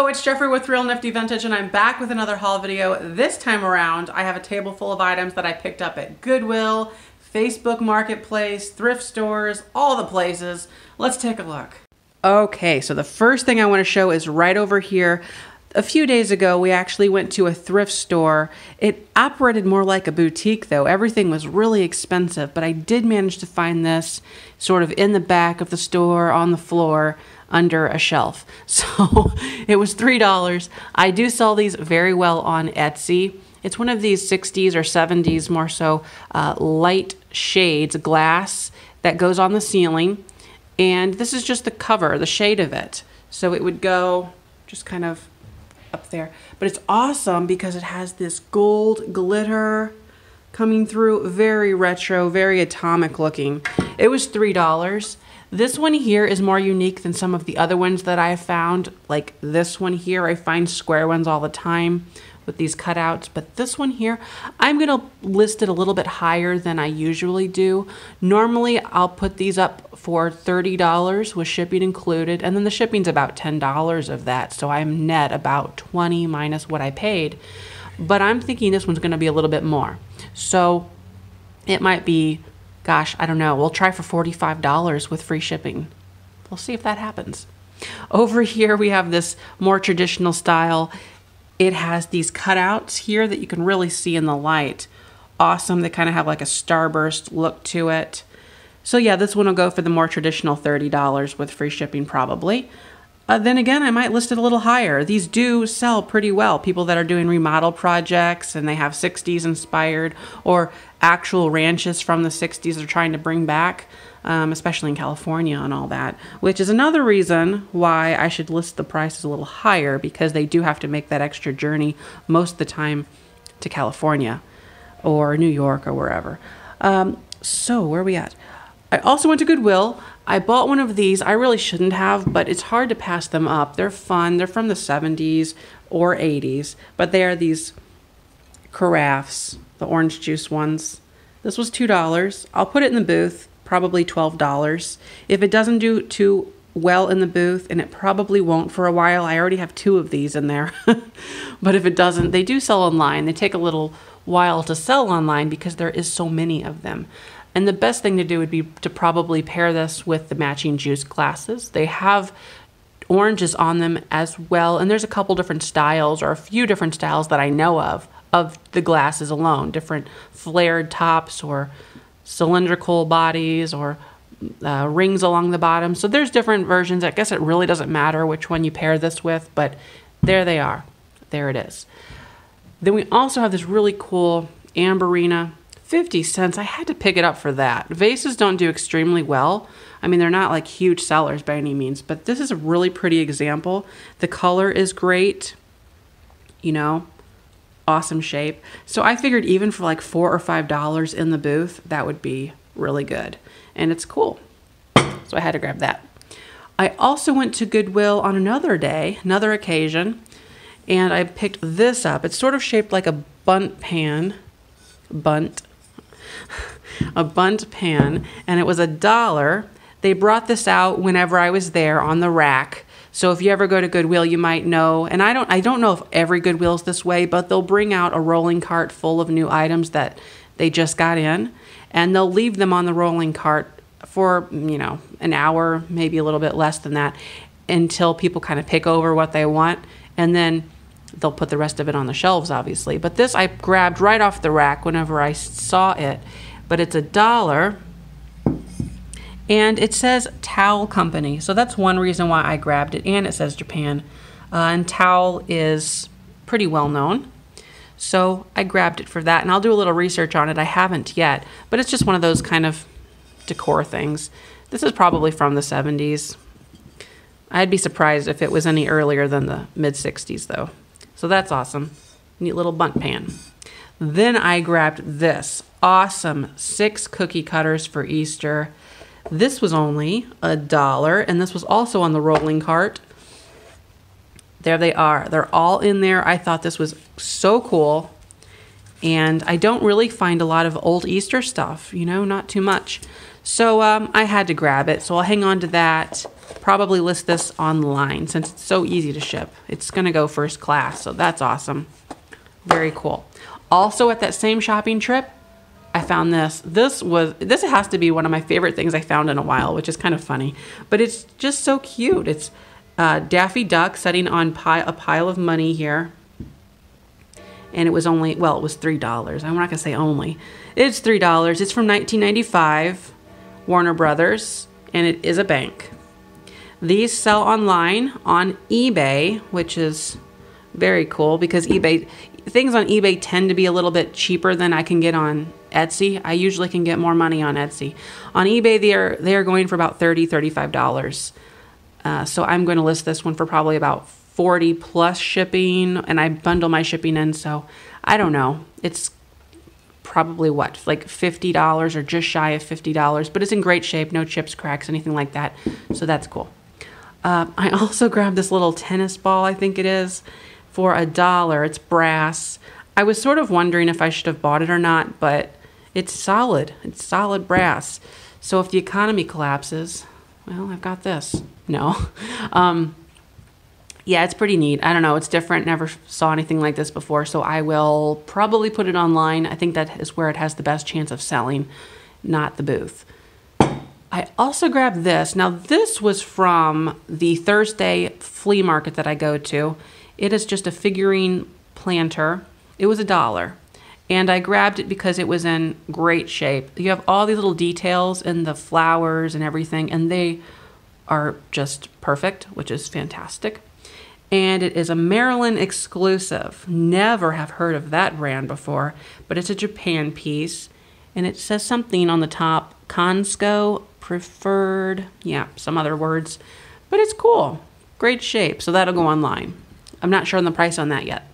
it's Jeffrey with Real Nifty Vintage, and I'm back with another haul video. This time around, I have a table full of items that I picked up at Goodwill, Facebook Marketplace, thrift stores, all the places. Let's take a look. Okay, so the first thing I want to show is right over here. A few days ago, we actually went to a thrift store. It operated more like a boutique though. Everything was really expensive, but I did manage to find this sort of in the back of the store on the floor under a shelf. So it was $3. I do sell these very well on Etsy. It's one of these 60s or 70s more so light shades, glass that goes on the ceiling. And this is just the cover, the shade of it. So it would go just kind of up there. But it's awesome because it has this gold glitter coming through. Very retro, very atomic looking. It was $3. This one here is more unique than some of the other ones that I have found. Like this one here, I find square ones all the time with these cutouts. But this one here, I'm going to list it a little bit higher than I usually do. Normally, I'll put these up for $30 with shipping included. And then the shipping's about $10 of that. So I'm net about $20 minus what I paid. But I'm thinking this one's going to be a little bit more. So it might be, gosh, I don't know. We'll try for $45 with free shipping. We'll see if that happens. Over here, we have this more traditional style. It has these cutouts here that you can really see in the light. Awesome. They kind of have like a starburst look to it. So yeah, this one will go for the more traditional $30 with free shipping probably. Then again, I might list it a little higher. These do sell pretty well. People that are doing remodel projects and they have 60s inspired or actual ranches from the 60s they're trying to bring back, especially in California and all that, which is another reason why I should list the prices a little higher because they do have to make that extra journey most of the time to California or New York or wherever. So where are we at? I also went to Goodwill. I bought one of these. I really shouldn't have, but it's hard to pass them up. They're fun. They're from the 70s or 80s, but they are these carafes, the orange juice ones. This was $2. I'll put it in the booth, probably $12. If it doesn't do too well in the booth, and it probably won't for a while, I already have 2 of these in there. But if it doesn't, they do sell online. They take a little while to sell online because there is so many of them. And the best thing to do would be to probably pair this with the matching juice glasses. They have oranges on them as well. And there's a couple different styles or a few different styles that I know of the glasses alone. Different flared tops or cylindrical bodies or rings along the bottom. So there's different versions. I guess it really doesn't matter which one you pair this with, but there they are. There it is. Then we also have this really cool Amberina. 50 cents. I had to pick it up for that. Vases don't do extremely well. I mean, they're not like huge sellers by any means, but this is a really pretty example. The color is great, you know, awesome shape. So I figured even for like $4 or $5 in the booth, that would be really good. And it's cool. So I had to grab that. I also went to Goodwill on another day, another occasion, and I picked this up. It's sort of shaped like a bundt pan. A bundt pan, and it was $1. They brought this out whenever I was there on the rack. So if you ever go to Goodwill, you might know, and I don't know if every Goodwill's this way, but they'll bring out a rolling cart full of new items that they just got in, and they'll leave them on the rolling cart for, you know, an hour, maybe a little bit less than that, until people kind of pick over what they want, and then they'll put the rest of it on the shelves, obviously. But this I grabbed right off the rack whenever I saw it. But it's $1. And it says Towel Company. So that's one reason why I grabbed it. And it says Japan. And Towel is pretty well known. So I grabbed it for that. And I'll do a little research on it. I haven't yet. But it's just one of those kind of decor things. This is probably from the 70s. I'd be surprised if it was any earlier than the mid-60s, though. So that's awesome. Neat little bundt pan. Then I grabbed this awesome 6 cookie cutters for Easter. This was only $1, and this was also on the rolling cart. There they are. They're all in there. I thought this was so cool. And I don't really find a lot of old Easter stuff, you know, not too much. So I had to grab it. So I'll hang on to that. Probably list this online since it's so easy to ship. It's gonna go first class, so that's awesome. Very cool. Also at that same shopping trip, I found this. This has to be one of my favorite things I found in a while, which is kind of funny, but it's just so cute. It's Daffy Duck sitting on a pile of money here. And it was only, well, it was $3. I'm not gonna say only. It's $3. It's from 1995, Warner Brothers, and it is a bank. These sell online on eBay, which is very cool because things on eBay tend to be a little bit cheaper than I can get on Etsy. I usually can get more money on Etsy. On eBay, they are going for about $30, $35. So I'm going to list this one for probably about 40 plus shipping, and I bundle my shipping in, so I don't know. It's probably what, like $50 or just shy of $50, but it's in great shape, no chips, cracks, anything like that, so that's cool. I also grabbed this little tennis ball, I think it is, for $1. It's brass. I was sort of wondering if I should have bought it or not, but it's solid. It's solid brass. So if the economy collapses, well, I've got this. No. Yeah, it's pretty neat. I don't know. It's different. Never saw anything like this before, so I will probably put it online. I think that is where it has the best chance of selling, not the booth. I also grabbed this. Now, this was from the Thursday flea market that I go to. It is just a figurine planter. It was $1. And I grabbed it because it was in great shape. You have all these little details in the flowers and everything, and they are just perfect, which is fantastic. And it is a Maryland exclusive. Never have heard of that brand before, but it's a Japan piece. And it says something on the top, Consco preferred, yeah, some other words, but it's cool. Great shape, so that'll go online. I'm not sure on the price on that yet.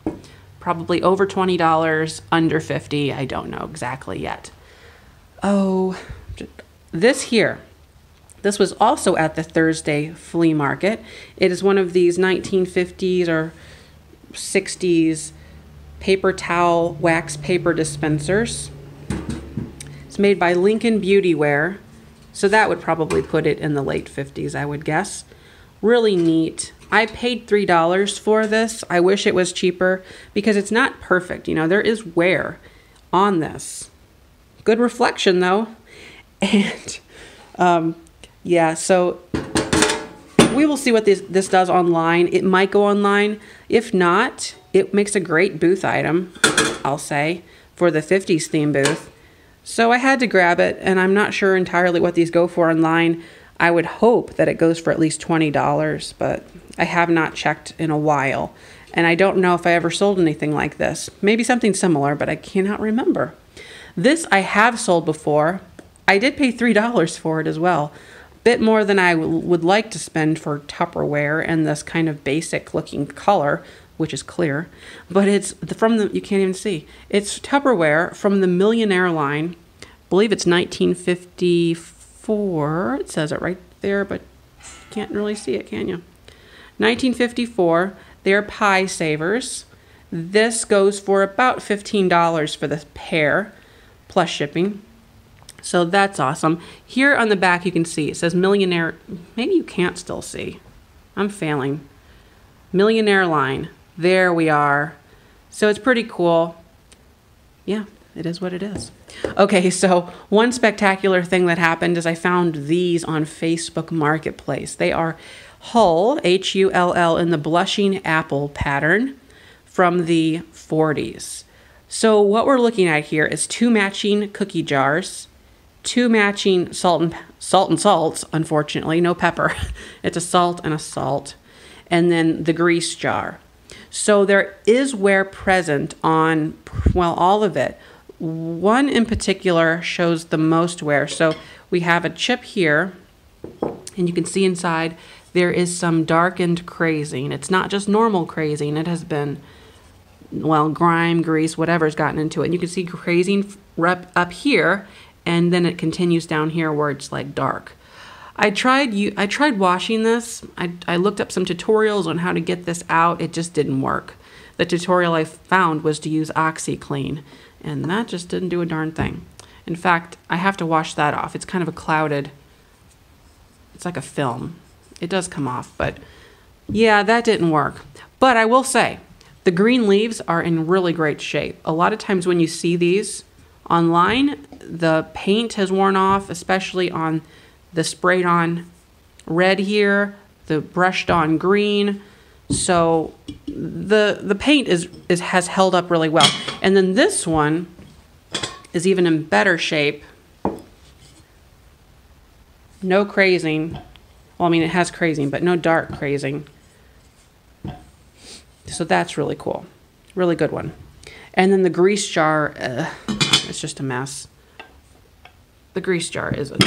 Probably over $20, under $50, I don't know exactly yet. Oh, this here. This was also at the Thursday flea market. It is one of these 1950s or 60s paper towel wax paper dispensers. It's made by Lincoln Beauty Wear, so that would probably put it in the late 50s, I would guess. Really neat. I paid $3 for this. I wish it was cheaper because it's not perfect. You know, there is wear on this. Good reflection though. And yeah, so we will see what this does online. It might go online. If not, it makes a great booth item, I'll say, for the 50s theme booth. So I had to grab it, and I'm not sure entirely what these go for online. I would hope that it goes for at least $20, but I have not checked in a while. And I don't know if I ever sold anything like this. Maybe something similar, but I cannot remember. This I have sold before. I did pay $3 for it as well. Bit more than I would like to spend for Tupperware and this kind of basic looking color, which is clear, but it's from the, you can't even see. It's Tupperware from the Millionaire line. I believe it's 1954. It says it right there, but you can't really see it, can you? 1954. They're pie savers. This goes for about $15 for the pair, plus shipping. So that's awesome. Here on the back you can see it says Millionaire. Maybe you can't still see. I'm failing. Millionaire line. There we are. So it's pretty cool. Yeah, it is what it is. Okay, so one spectacular thing that happened is I found these on Facebook Marketplace. They are Hull, H-U-L-L, in the blushing apple pattern from the 40s. So what we're looking at here is 2 matching cookie jars, 2 matching salt and salts, unfortunately, no pepper. It's a salt and a salt. And then the grease jar. So there is wear present on, well, all of it. One in particular shows the most wear. So we have a chip here, and you can see inside there is some darkened crazing. It's not just normal crazing. It has been, well, grime, grease, whatever's gotten into it. And you can see crazing up here, and then it continues down here where it's like dark. I tried washing this. I looked up some tutorials on how to get this out. It just didn't work. The tutorial I found was to use OxyClean, and that just didn't do a darn thing. In fact, I have to wash that off. It's kind of a clouded, it's like a film. It does come off, but yeah, that didn't work. But I will say, the green leaves are in really great shape. A lot of times when you see these online, the paint has worn off, especially on the sprayed on red here, the brushed on green. So the paint has held up really well. And then this one is even in better shape. No crazing. Well, I mean, it has crazing, but no dark crazing. So that's really cool. Really good one. And then the grease jar, it's just a mess. The grease jar is a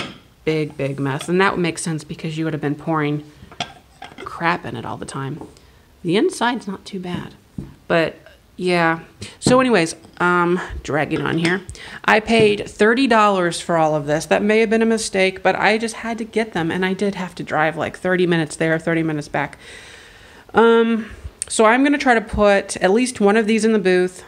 big, big mess. And that would make sense because you would have been pouring crap in it all the time. The inside's not too bad. But yeah. So anyways, dragging on here. I paid $30 for all of this. That may have been a mistake, but I just had to get them, and I did have to drive like 30 minutes there, 30 minutes back. So I'm going to try to put at least one of these in the booth,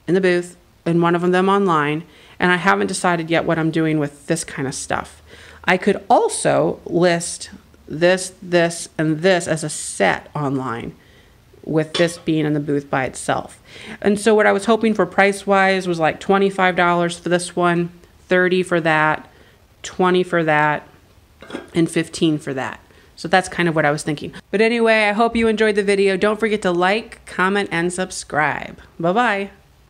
and one of them online, and I haven't decided yet what I'm doing with this kind of stuff. I could also list this, this, and this as a set online, with this being in the booth by itself. And so what I was hoping for price-wise was like $25 for this one, $30 for that, $20 for that, and $15 for that. So that's kind of what I was thinking. But anyway, I hope you enjoyed the video. Don't forget to like, comment, and subscribe. Bye-bye.